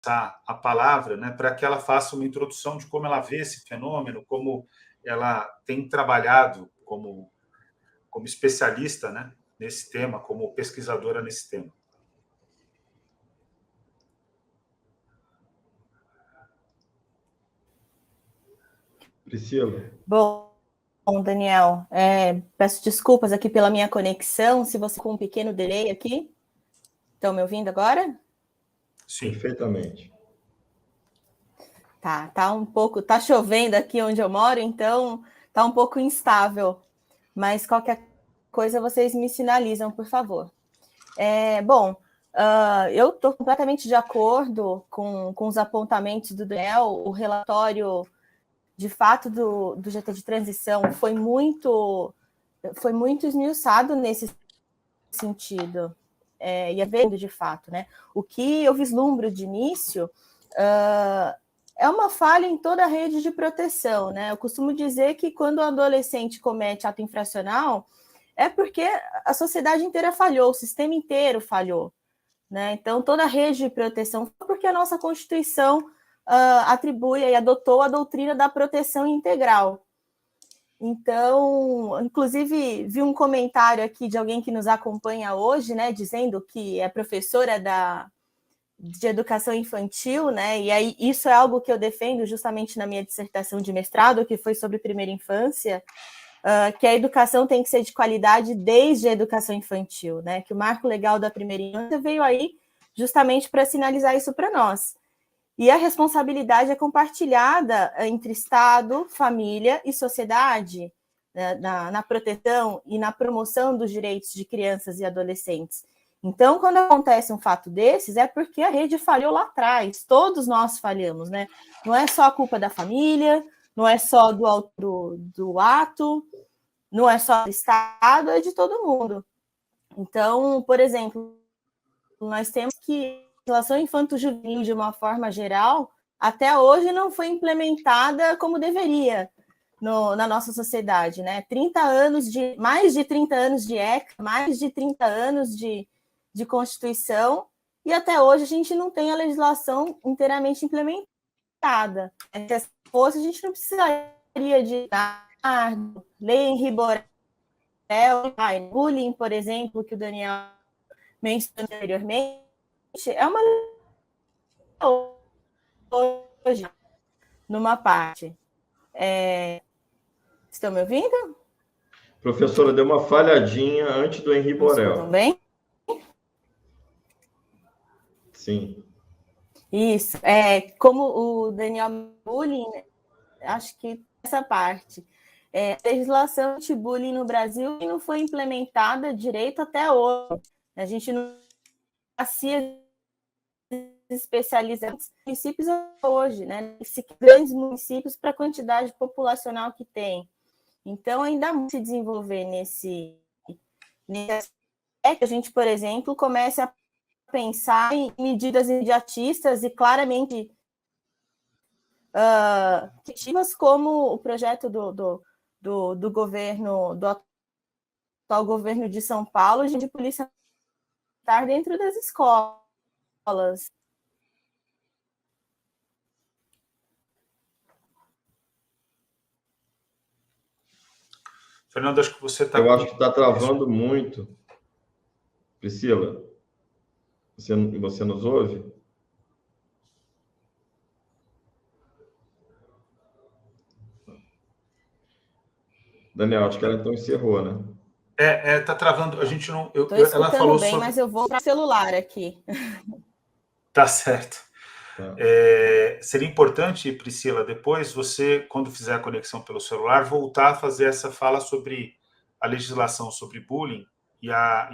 a palavra, né, para que ela faça uma introdução de como ela vê esse fenômeno, como ela tem trabalhado como especialista, né, nesse tema, como pesquisadora nesse tema. Priscila. Bom, Daniel, peço desculpas aqui pela minha conexão, se você com um pequeno delay aqui. Estão me ouvindo agora? Sim. Perfeitamente. Tá chovendo aqui onde eu moro, então tá um pouco instável, mas qualquer coisa vocês me sinalizam, por favor. Eu estou completamente de acordo com os apontamentos do Daniel. O relatório, de fato, do GT de transição foi muito esmiuçado nesse sentido, e é vendo de fato, né? O que eu vislumbro de início é uma falha em toda a rede de proteção, né? Eu costumo dizer que quando o adolescente comete ato infracional, é porque a sociedade inteira falhou, o sistema inteiro falhou, né? Então, toda a rede de proteção, porque a nossa Constituição atribui e adotou a doutrina da proteção integral. Então, inclusive, vi um comentário aqui de alguém que nos acompanha hoje, né, dizendo que é professora de educação infantil, né? E aí isso é algo que eu defendo justamente na minha dissertação de mestrado, que foi sobre primeira infância, que a educação tem que ser de qualidade desde a educação infantil, né? Que o marco legal da primeira infância veio aí justamente para sinalizar isso para nós. E a responsabilidade é compartilhada entre Estado, família e sociedade, né, na proteção e na promoção dos direitos de crianças e adolescentes. Então, quando acontece um fato desses, é porque a rede falhou lá atrás, todos nós falhamos, né? Não é só a culpa da família, não é só do ato, não é só do Estado, é de todo mundo. Então, por exemplo, nós temos que a relação infanto-juvenil, de uma forma geral, até hoje não foi implementada como deveria na nossa sociedade, né? Mais de 30 anos de ECA, mais de 30 anos de Constituição, e até hoje a gente não tem a legislação inteiramente implementada. Se fosse, a gente não precisaria de lei Henri Borel, bullying, por exemplo, que o Daniel mencionou anteriormente, é uma hoje, numa parte. Estão me ouvindo? Professora, deu uma falhadinha antes do Henri Borel. Me escutam bem? Sim. Isso. Como o Daniel bullying, acho que essa parte. A legislação anti-bullying no Brasil não foi implementada direito até hoje. A gente não se especializados em municípios hoje, né? Grandes municípios para a quantidade populacional que tem. Então, ainda há muito se desenvolver nesse que a gente, por exemplo, comece a pensar em medidas imediatistas e claramente efetivas, como o projeto do governo, do atual governo de São Paulo, de polícia militar dentro das escolas. Fernando, acho que você está... Eu acho que está travando muito. Priscila, você nos ouve? Daniel, acho que ela então encerrou, né? Tá travando. A gente não... Estou escutando ela falou bem, mas eu vou para o celular aqui. Tá certo. Tá. Seria importante, Priscila, depois você, quando fizer a conexão pelo celular, voltar a fazer essa fala sobre a legislação sobre bullying e a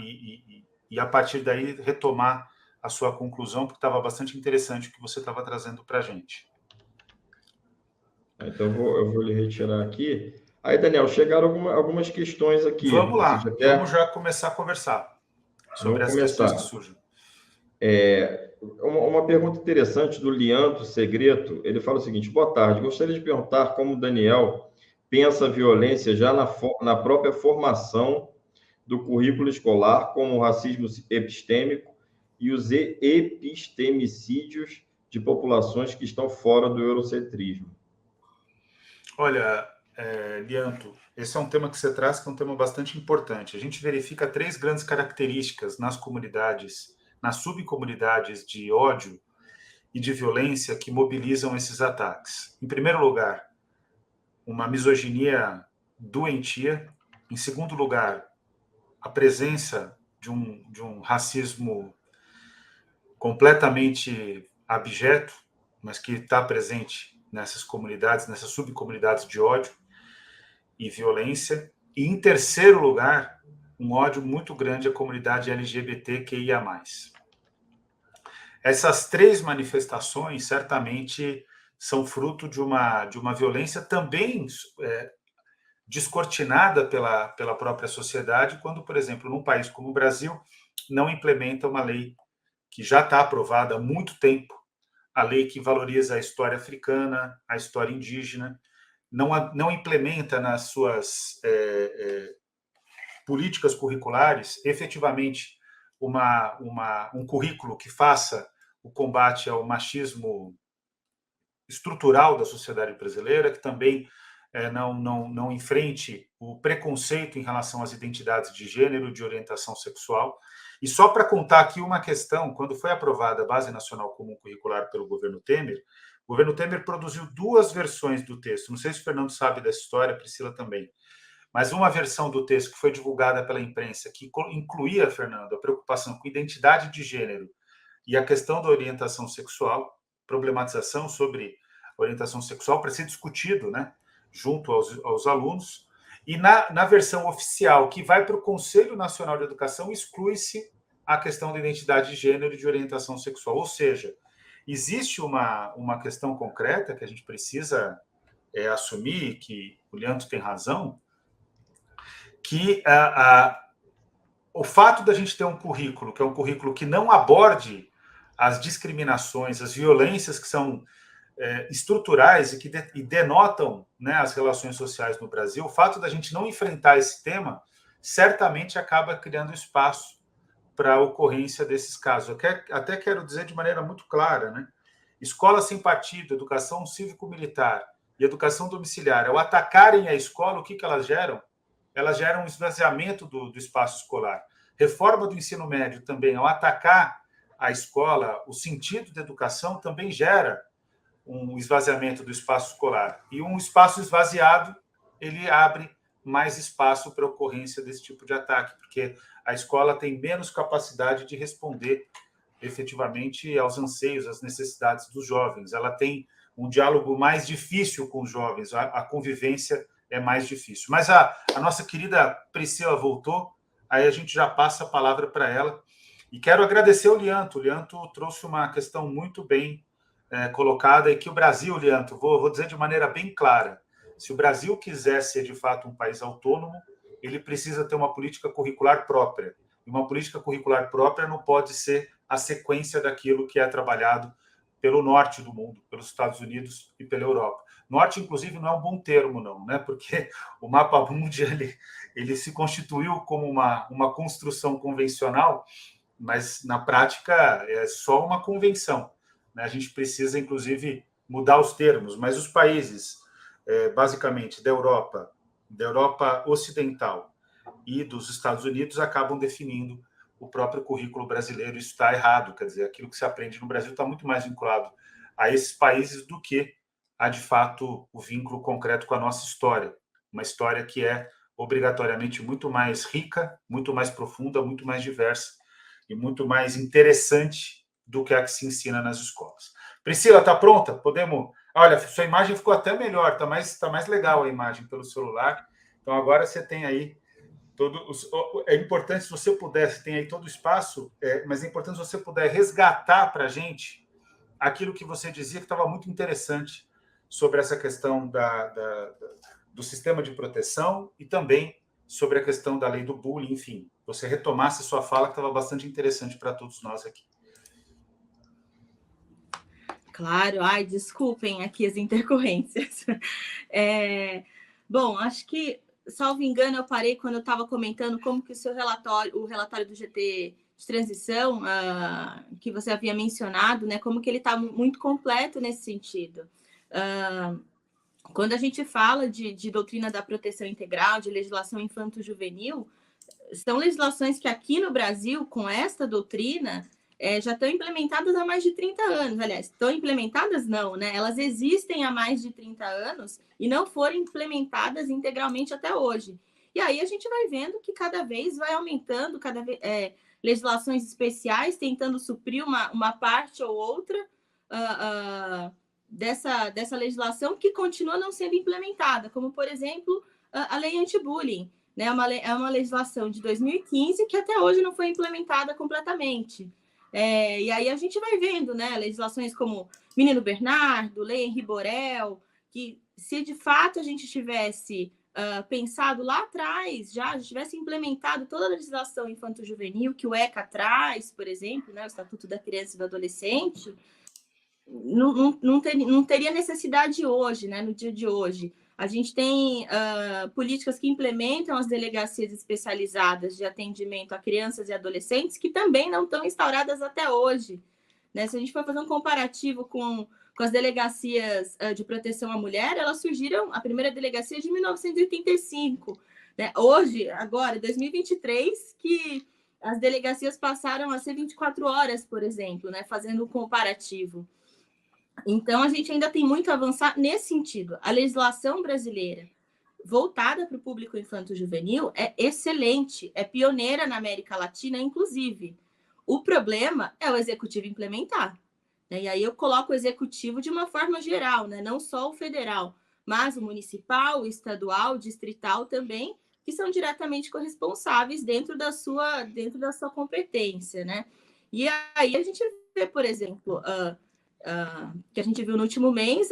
partir daí retomar a sua conclusão, porque estava bastante interessante o que você estava trazendo para a gente. Então, eu vou lhe retirar aqui. Aí, Daniel, chegaram algumas questões aqui. Vamos lá, vamos já começar a conversar sobre as questões que surgem. Uma pergunta interessante do Leandro Segreto. Ele fala o seguinte: boa tarde, gostaria de perguntar como o Daniel pensa a violência já na própria formação do currículo escolar, como o racismo epistêmico e os epistemicídios de populações que estão fora do eurocentrismo? Olha, Lianto, esse é um tema que você traz, que é um tema bastante importante. A gente verifica 3 grandes características nas comunidades, nas subcomunidades de ódio e de violência que mobilizam esses ataques. Em primeiro lugar, uma misoginia doentia. Em segundo lugar, a presença de um racismo completamente abjeto, mas que está presente nessas comunidades, nessas subcomunidades de ódio e violência. E, em terceiro lugar, um ódio muito grande à comunidade LGBTQIA+. Essas 3 manifestações certamente são fruto de uma violência também descortinada pela própria sociedade, quando, por exemplo, num país como o Brasil, não implementa uma lei que já está aprovada há muito tempo, a lei que valoriza a história africana, a história indígena, não implementa nas suas políticas curriculares efetivamente um currículo que faça o combate ao machismo estrutural da sociedade brasileira, que também não enfrente o preconceito em relação às identidades de gênero, de orientação sexual. E só para contar aqui uma questão, quando foi aprovada a Base Nacional Comum Curricular pelo governo Temer, o governo Temer produziu 2 versões do texto. Não sei se o Fernando sabe dessa história, a Priscila também. Mas uma versão do texto que foi divulgada pela imprensa, que incluía, Fernando, a preocupação com identidade de gênero e a questão da orientação sexual, problematização sobre orientação sexual para ser discutido, né, junto aos alunos. E na versão oficial, que vai para o Conselho Nacional de Educação, exclui-se a questão da identidade de gênero e de orientação sexual. Ou seja, existe uma questão concreta que a gente precisa assumir, que o Lianto tem razão, que o fato da gente ter um currículo, que é um currículo que não aborde as discriminações, as violências que são estruturais e que denotam, né, as relações sociais no Brasil, o fato da gente não enfrentar esse tema certamente acaba criando espaço para a ocorrência desses casos. Eu até quero dizer de maneira muito clara, né? Escola sem partido, educação cívico-militar e educação domiciliar, ao atacarem a escola, o que elas geram? Elas geram um esvaziamento do espaço escolar. Reforma do ensino médio também, ao atacar a escola, o sentido da educação também gera um esvaziamento do espaço escolar. E um espaço esvaziado, ele abre mais espaço para a ocorrência desse tipo de ataque, porque a escola tem menos capacidade de responder efetivamente aos anseios, às necessidades dos jovens. Ela tem um diálogo mais difícil com os jovens, a convivência é mais difícil. Mas a nossa querida Priscila voltou, aí a gente já passa a palavra para ela. E quero agradecer o Lianto. O Lianto trouxe uma questão muito bem colocada, e que o Brasil, Lianto, vou dizer de maneira bem clara, se o Brasil quiser ser de fato um país autônomo, ele precisa ter uma política curricular própria. E uma política curricular própria não pode ser a sequência daquilo que é trabalhado pelo norte do mundo, pelos Estados Unidos e pela Europa. Norte, inclusive, não é um bom termo, não, né? Porque o mapa mundi ele se constituiu como uma construção convencional, mas na prática é só uma convenção. A gente precisa, inclusive, mudar os termos, mas os países, basicamente, da Europa Ocidental e dos Estados Unidos, acabam definindo o próprio currículo brasileiro. Isso está errado, quer dizer, aquilo que se aprende no Brasil está muito mais vinculado a esses países do que a, de fato, o vínculo concreto com a nossa história. Uma história que é obrigatoriamente muito mais rica, muito mais profunda, muito mais diversa e muito mais interessante do que a que se ensina nas escolas. Priscila, está pronta? Podemos... Olha, sua imagem ficou até melhor, está mais legal a imagem pelo celular. Então, agora você tem aí é importante, se você puder, você tem aí todo o espaço, mas é importante se você puder resgatar para a gente aquilo que você dizia que estava muito interessante sobre essa questão do sistema de proteção e também sobre a questão da lei do bullying, enfim. Você retomasse sua fala, que estava bastante interessante para todos nós aqui. Claro, ai, desculpem aqui as intercorrências. Bom, acho que, salvo engano, eu parei quando eu estava comentando como que o relatório do GT de transição que você havia mencionado, né, como que ele está muito completo nesse sentido. Quando a gente fala de doutrina da proteção integral, de legislação infanto-juvenil, são legislações que aqui no Brasil, com esta doutrina, já estão implementadas há mais de 30 anos. Aliás, estão implementadas não, né? Elas existem há mais de 30 anos e não foram implementadas integralmente até hoje. E aí a gente vai vendo que cada vez vai aumentando, legislações especiais tentando suprir uma parte ou outra dessa legislação que continua não sendo implementada, como, por exemplo, a lei anti-bullying, né? É uma legislação de 2015 que até hoje não foi implementada completamente. E aí a gente vai vendo, né, legislações como Menino Bernardo, Lei Henri Borel, que se de fato a gente tivesse pensado lá atrás, já tivesse implementado toda a legislação infanto-juvenil que o ECA traz, por exemplo, né, o Estatuto da Criança e do Adolescente, não teria necessidade hoje, né, no dia de hoje. A gente tem políticas que implementam as delegacias especializadas de atendimento a crianças e adolescentes que também não estão instauradas até hoje, né? Se a gente for fazer um comparativo com as delegacias de proteção à mulher, elas surgiram, a primeira delegacia de 1985. Né? Hoje, agora, 2023, que as delegacias passaram a ser 24 horas, por exemplo, né? Fazendo um comparativo. Então, a gente ainda tem muito a avançar nesse sentido. A legislação brasileira voltada para o público infanto-juvenil é excelente, é pioneira na América Latina, inclusive. O problema é o executivo implementar. Né? E aí eu coloco o executivo de uma forma geral, né? Não só o federal, mas o municipal, o estadual, o distrital também, que são diretamente corresponsáveis dentro da sua competência. Né? E aí a gente vê, por exemplo... que a gente viu no último mês,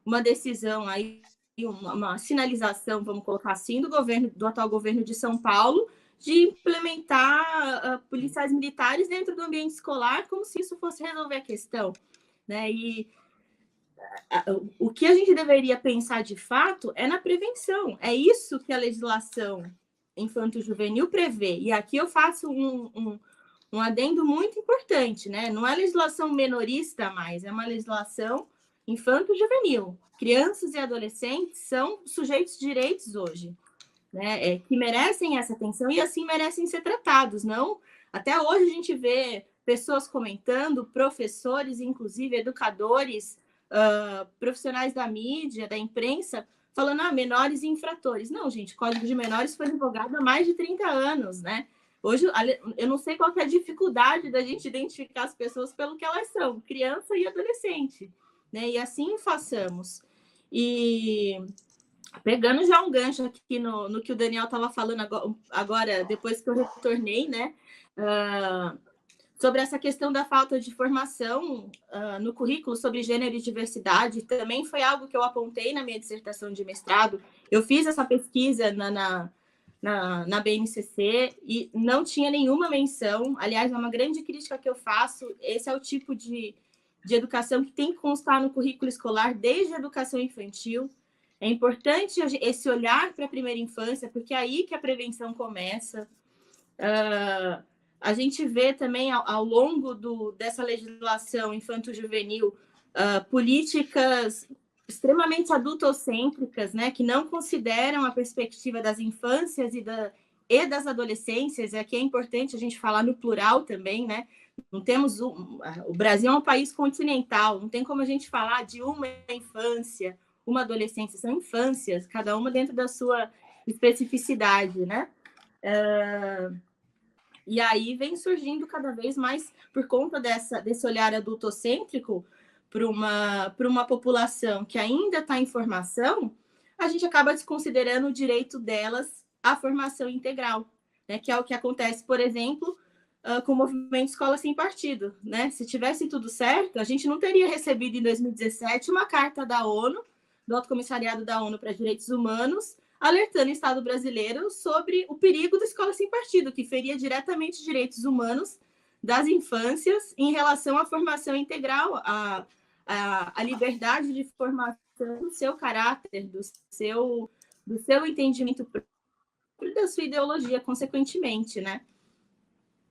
uma decisão, aí, uma sinalização, vamos colocar assim, do atual governo de São Paulo, de implementar policiais militares dentro do ambiente escolar, como se isso fosse resolver a questão. Né? E o que a gente deveria pensar de fato é na prevenção. É isso que a legislação infanto-juvenil prevê. E aqui eu faço um adendo muito importante, né? Não é legislação menorista mais, é uma legislação infanto-juvenil. Crianças e adolescentes são sujeitos de direitos hoje, né? Que merecem essa atenção e assim merecem ser tratados, não? Até hoje a gente vê pessoas comentando, professores, inclusive educadores, profissionais da mídia, da imprensa, falando, menores e infratores. Não, gente, o Código de Menores foi revogado há mais de 30 anos, né? Hoje, eu não sei qual que é a dificuldade da gente identificar as pessoas pelo que elas são, criança e adolescente, né? E assim façamos. E pegando já um gancho aqui no que o Daniel estava falando agora, depois que eu retornei, né? Sobre essa questão da falta de formação no currículo sobre gênero e diversidade, também foi algo que eu apontei na minha dissertação de mestrado. Eu fiz essa pesquisa na BNCC e não tinha nenhuma menção. Aliás, é uma grande crítica que eu faço. Esse é o tipo de educação que tem que constar no currículo escolar desde a educação infantil. É importante esse olhar para a primeira infância, porque é aí que a prevenção começa. A gente vê também, ao longo dessa legislação infanto-juvenil, políticas extremamente adultocêntricas, né, que não consideram a perspectiva das infâncias e das adolescências. Aqui é importante a gente falar no plural também, né? Não temos o Brasil é um país continental, não tem como a gente falar de uma infância, uma adolescência, são infâncias, cada uma dentro da sua especificidade, né? E aí vem surgindo cada vez mais, por conta desse olhar adultocêntrico, para uma população que ainda está em formação, a gente acaba desconsiderando o direito delas à formação integral, né? Que é o que acontece, por exemplo, com o movimento Escola Sem Partido. Né? Se tivesse tudo certo, a gente não teria recebido em 2017 uma carta da ONU, do Alto Comissariado da ONU para Direitos Humanos, alertando o Estado brasileiro sobre o perigo da escola sem partido, que feria diretamente direitos humanos das infâncias em relação à formação integral, a liberdade de formação do seu caráter, do seu entendimento próprio, da sua ideologia, consequentemente, né?